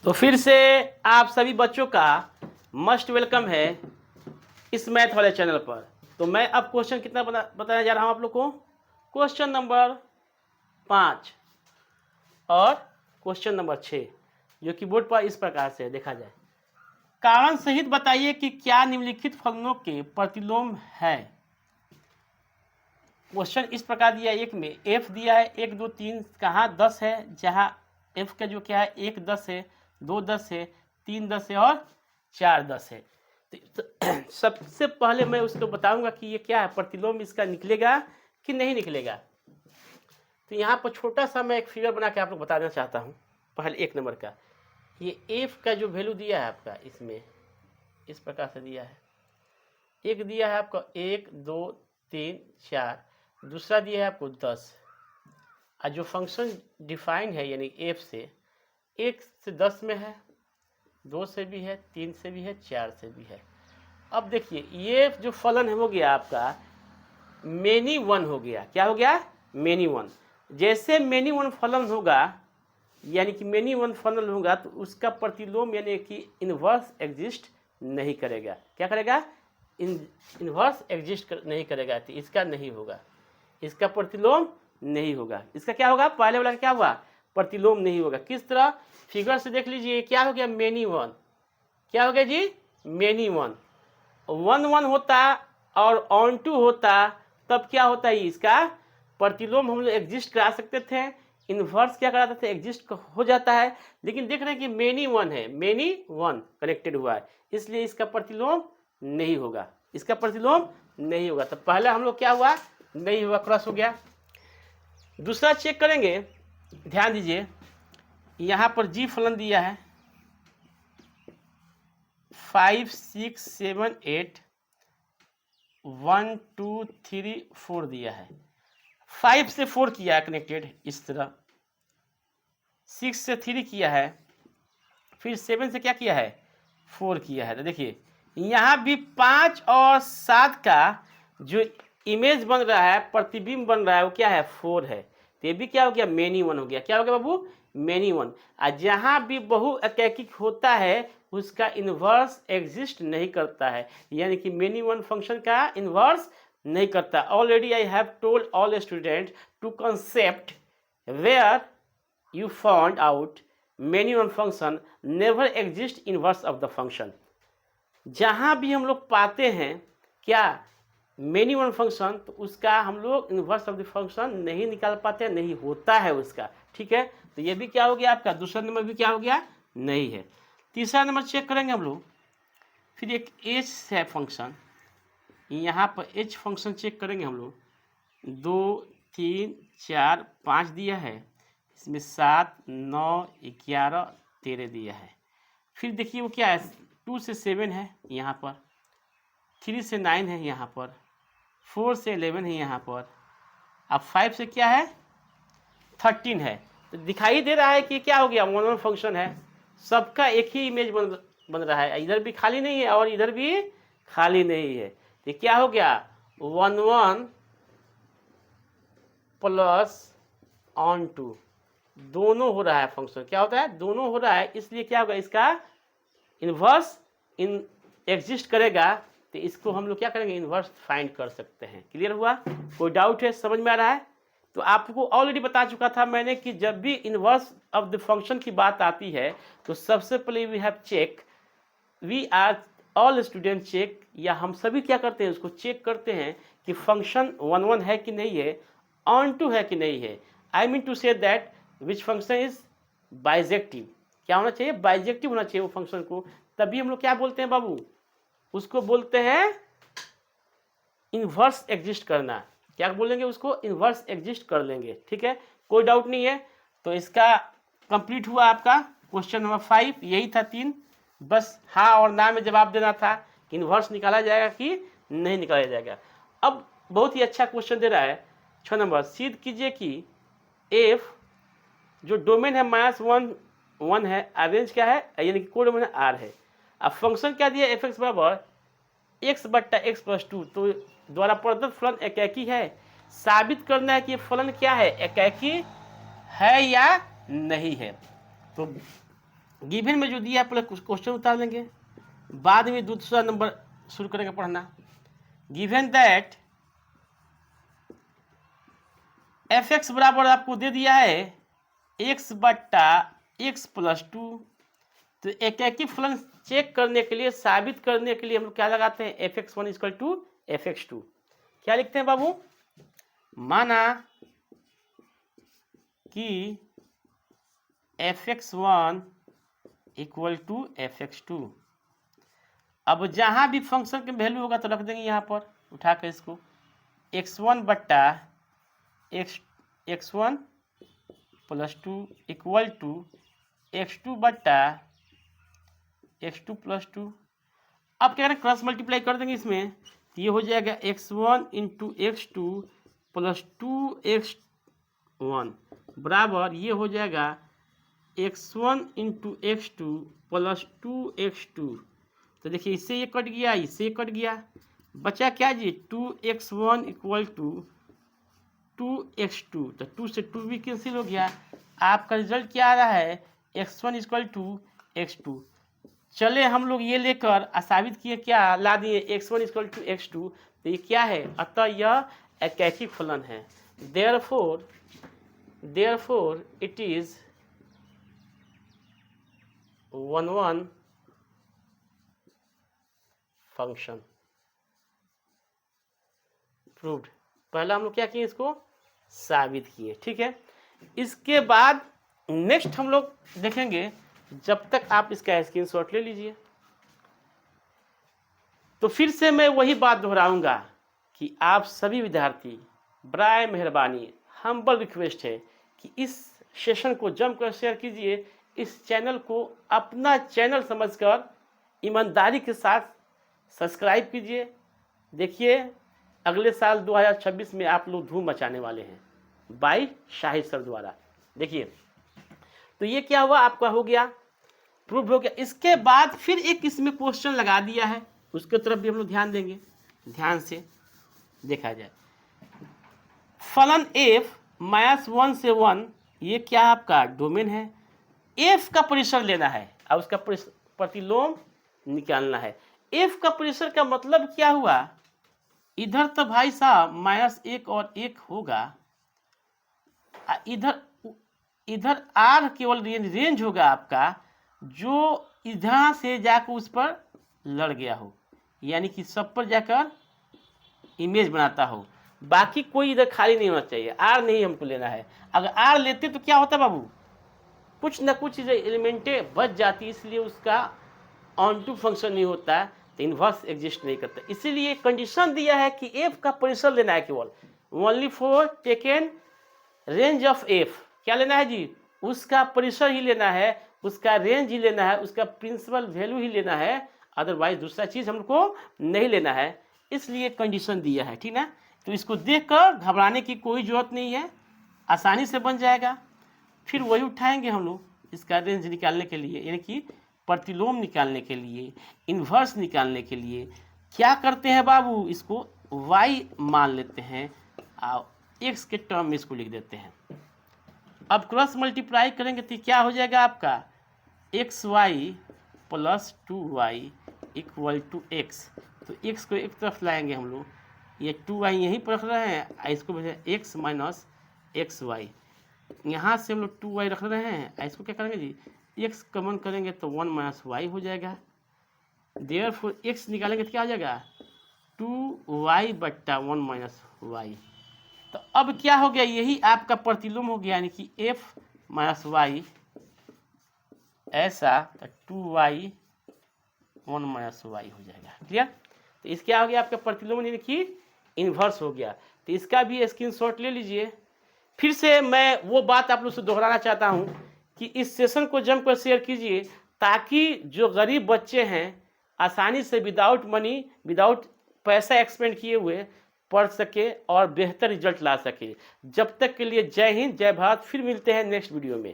तो फिर से आप सभी बच्चों का मस्ट वेलकम है इस मैथ वाले चैनल पर। तो मैं अब क्वेश्चन कितना बताने जा रहा हूँ आप लोग को। क्वेश्चन नंबर 5 और क्वेश्चन नंबर 6 जो कि बोर्ड पर इस प्रकार से देखा जाए। कारण सहित बताइए कि क्या निम्नलिखित फलनों के प्रतिलोम है। क्वेश्चन इस प्रकार दिया है, एक में f दिया है 1 2 3 कहाँ 10 है, जहाँ f का जो क्या है 1 10 है, 2 10 है, 3 10 है और 4 10 है। तो सबसे पहले मैं उसको बताऊंगा कि ये क्या है, प्रतिलोम इसका निकलेगा कि नहीं निकलेगा। तो यहाँ पर छोटा सा मैं एक फिगर बना के आप लोग बताना चाहता हूँ। पहले 1 नंबर का ये f का जो वैल्यू दिया है आपका, इसमें इस प्रकार से दिया है। एक दिया है आपका 1 2 3 4, दूसरा दिया है आपको 10, और जो फंक्शन डिफाइन है यानी f से 1 से 10 में है, 2 से भी है, 3 से भी है, 4 से भी है। अब देखिए ये जो फलन हो गया आपका मेनी वन हो गया। क्या हो गया? Many one. जैसे मेनी वन फलन होगा यानी कि मेनी वन फलन होगा तो उसका प्रतिलोम यानी कि इनवर्स एग्जिस्ट नहीं करेगा। क्या करेगा? इनवर्स एग्जिस्ट नहीं करेगा, तो इसका नहीं होगा, इसका प्रतिलोम नहीं होगा। इसका क्या होगा? पहले वाला क्या हुआ? प्रतिलोम नहीं होगा। किस तरह? फिगर से देख लीजिए, क्या हो गया? Many one. क्या हो गया जी? Many one. 1 1 होता और ऑन टू होता तब क्या होता है? इसका प्रतिलोम हम लोग एग्जिस्ट करा सकते थे, इनवर्स क्या कराते थे? एग्जिस्ट हो जाता है। लेकिन देख रहे हैं कि मेनी वन है, मेनी वन कनेक्टेड हुआ है, इसलिए इसका प्रतिलोम नहीं होगा, इसका प्रतिलोम नहीं होगा। तो पहले हम लोग क्या हुआ? नहीं हुआ, क्रॉस हो गया। दूसरा चेक करेंगे, ध्यान दीजिए, यहाँ पर जी फलन दिया है 5 6 7 8 1 2 3 4 दिया है। 5 से 4 किया है कनेक्टेड इस तरह, 6 से 3 किया है, फिर 7 से क्या किया है? 4 किया है। तो देखिए यहाँ भी 5 और 7 का जो इमेज बन रहा है, प्रतिबिंब बन रहा है, वो क्या है? 4 है। तो ये भी क्या हो गया? मेनी वन हो गया। क्या हो गया बाबू? Many one. और जहाँ भी बहुएकैकिक होता है उसका इन्वर्स एग्जिस्ट नहीं करता है, यानी कि मेनी वन फंक्शन का इन्वर्स नहीं करता। Already I have told all student to concept where you found out many one function never exist inverse of the function। जहाँ भी हम लोग पाते हैं क्या मेनी वन फंक्शन, तो उसका हम लोग इन्वर्स ऑफ द फंक्शन नहीं निकाल पाते, नहीं होता है उसका। ठीक है, तो ये भी क्या हो गया आपका? दूसरा नंबर भी क्या हो गया? नहीं है। तीसरा नंबर चेक करेंगे हम लोग, फिर एक एच है फंक्शन, यहाँ पर एच फंक्शन चेक करेंगे हम लोग। 2 3 4 5 दिया है, इसमें 7 9 11 13 दिया है। फिर देखिए वो क्या है? 2 से 7 है यहाँ पर, 3 से 9 है यहाँ पर, 4 से 11 है यहाँ पर, अब 5 से क्या है? 13 है। तो दिखाई दे रहा है कि क्या हो गया? वन वन फंक्शन है, सबका एक ही इमेज बन रहा है, इधर भी खाली नहीं है और इधर भी खाली नहीं है। तो क्या हो गया? 1 1 प्लस ऑन टू, दोनों हो रहा है फंक्शन। क्या होता है? दोनों हो रहा है, इसलिए क्या होगा? इसका इन्वर्स इन एग्जिस्ट करेगा, तो इसको हम लोग क्या करेंगे? इन्वर्स फाइंड कर सकते हैं। क्लियर हुआ? कोई डाउट है? समझ में आ रहा है? तो आपको ऑलरेडी बता चुका था मैंने कि जब भी इन्वर्स ऑफ द फंक्शन की बात आती है तो सबसे पहले we have check, we are all student check, या हम सभी क्या करते हैं? उसको चेक करते हैं कि फंक्शन 1 1 है कि नहीं है, ऑन टू है कि नहीं है। I mean to say that which function is bijective. क्या होना चाहिए? बाइजेक्टिव होना चाहिए वो फंक्शन को, तभी हम लोग क्या बोलते हैं बाबू? उसको बोलते हैं इन्वर्स एग्जिस्ट करना। क्या बोलेंगे उसको? इन्वर्स एग्जिस्ट कर लेंगे। ठीक है, कोई डाउट नहीं है। तो इसका कंप्लीट हुआ आपका क्वेश्चन नंबर 5, यही था 3, बस हाँ और ना में जवाब देना था कि इन्वर्स निकाला जाएगा कि नहीं निकाला जाएगा। अब बहुत ही अच्छा क्वेश्चन दे रहा है 6 नंबर, सिद्ध कीजिए कि एफ जो डोमेन है -1 1 है, अरेंज क्या है यानी कि कोड डोमेन आर है। अब फंक्शन क्या दिया? एफ एक्स बराबर एक्स बट्टा एक्स प्लस 2, तो द्वारा प्रदत्त फलन एकाकी है। साबित करना है कि फलन क्या है? एकाकी है या नहीं है। तो गिवन में जो दिया है पहले कुछ क्वेश्चन उतार लेंगे, बाद में दूसरा नंबर शुरू करेंगे पढ़ना। गिवन दैट एफ एक्स बराबर आपको दे दिया है एक्स बट्टा एक्स प्लस टू। तो एक फलन चेक करने के लिए, साबित करने के लिए हम लोग क्या लगाते हैं, f x one equal to f x two. क्या लिखते हैं बाबू, माना कि f x one equal to f x two. अब जहां भी फंक्शन के वैल्यू होगा तो रख देंगे यहाँ पर उठा कर इसको, एक्स वन बट्टा x one plus two equal to x two बट्टा एक्स टू प्लस टू। अब क्या करें, क्रॉस मल्टीप्लाई कर देंगे इसमें, तो ये हो जाएगा x one into x two plus two x one बराबर ये हो जाएगा x one into x two plus two x two. तो देखिए इससे ये कट गया, इससे ये कट गया, बचा क्या जी, two x one equal to two x two. तो टू से टू भी कैंसिल हो गया, आपका रिजल्ट क्या आ रहा है, x one equal to x two. चले हम लोग ये लेकर साबित किए, क्या ला दिए, x one equal to x two. तो ये क्या है, अतः यह एकैखिक फलन है। Therefore it is one one function proved. पहला हम लोग क्या किए, इसको साबित किए, ठीक है। इसके बाद नेक्स्ट हम लोग देखेंगे, जब तक आप इसका स्क्रीनशॉट ले लीजिए। तो फिर से मैं वही बात दोहराऊंगा कि आप सभी विद्यार्थी बराए मेहरबानी हम्बल रिक्वेस्ट है कि इस सेशन को जमकर शेयर कीजिए, इस चैनल को अपना चैनल समझकर ईमानदारी के साथ सब्सक्राइब कीजिए। देखिए अगले साल 2026 में आप लोग धूम मचाने वाले हैं बाय शाहिद सर द्वारा। देखिए तो ये क्या हुआ, आपका हो गया, प्रूव हो गया। इसके बाद फिर एक इसमें क्वेश्चन लगा दिया है, उसके तरफ भी हम लोग ध्यान देंगे, ध्यान से देखा जाए। फलन एफ माइनस वन से वन, ये क्या आपका डोमेन है, एफ का परिसर लेना है और उसका प्रतिलोम निकालना है। एफ का परिसर का मतलब क्या हुआ, इधर तो भाई साहब माइनस एक और एक होगा, इधर आर केवल रेंज होगा आपका, जो इधर से जाकर उस पर लड़ गया हो, यानी कि सब पर जाकर इमेज बनाता हो, बाकी कोई इधर खाली नहीं होना चाहिए। आर नहीं हमको लेना है, अगर आर लेते तो क्या होता बाबू, कुछ ना कुछ एलिमेंटें बच जाती, इसलिए उसका ऑन टू फंक्शन नहीं होता, तो इन्वर्स एग्जिस्ट नहीं करता। इसीलिए कंडीशन दिया है कि एफ का परिसर लेना है केवल, only for taken range of F. क्या लेना है जी, उसका परिसर ही लेना है, उसका रेंज ही लेना है, उसका प्रिंसिपल वैल्यू ही लेना है, अदरवाइज दूसरा चीज हमको नहीं लेना है। इसलिए कंडीशन दिया है, ठीक ना। तो इसको देखकर घबराने की कोई जरूरत नहीं है, आसानी से बन जाएगा। फिर वही उठाएंगे हम लोग इसका रेंज निकालने के लिए, यानी कि प्रतिलोम निकालने के लिए, इन्वर्स निकालने के लिए क्या करते हैं बाबू, इसको y मान लेते हैं और x के टर्म में इसको लिख देते हैं। अब क्रॉस मल्टीप्लाई करेंगे तो क्या हो जाएगा आपका, x y plus two y equal to x. तो x को एक तरफ लाएंगे हम लोग, ये 2y यहीं पर रख रहे हैं, इसको x माइनस एक्स वाई, यहाँ से हम लोग 2y रख रहे हैं, इसको क्या करेंगे जी, x कॉमन करेंगे तो 1 माइनस वाई हो जाएगा। देयरफॉर x निकालेंगे तो क्या हो जाएगा, 2y बट्टा 1 माइनस वाई। तो अब क्या हो गया, यही आपका प्रतिलोम हो गया, यानी कि f माइनस वाई ऐसा, तो 2y 1 माइनस वाई हो जाएगा। क्लियर। तो इसका क्या हो गया, आपका प्रतिलोम यानी कि इन्वर्स हो गया। तो इसका भी स्क्रीनशॉट ले लीजिए। फिर से मैं वो बात आप लोग से दोहराना चाहता हूँ कि इस सेशन को जमकर शेयर कीजिए, ताकि जो गरीब बच्चे हैं आसानी से विदाउट मनी, विदाउट पैसा एक्सपेंड किए हुए पढ़ सके और बेहतर रिजल्ट ला सके। जब तक के लिए जय हिंद, जय भारत। फिर मिलते हैं नेक्स्ट वीडियो में।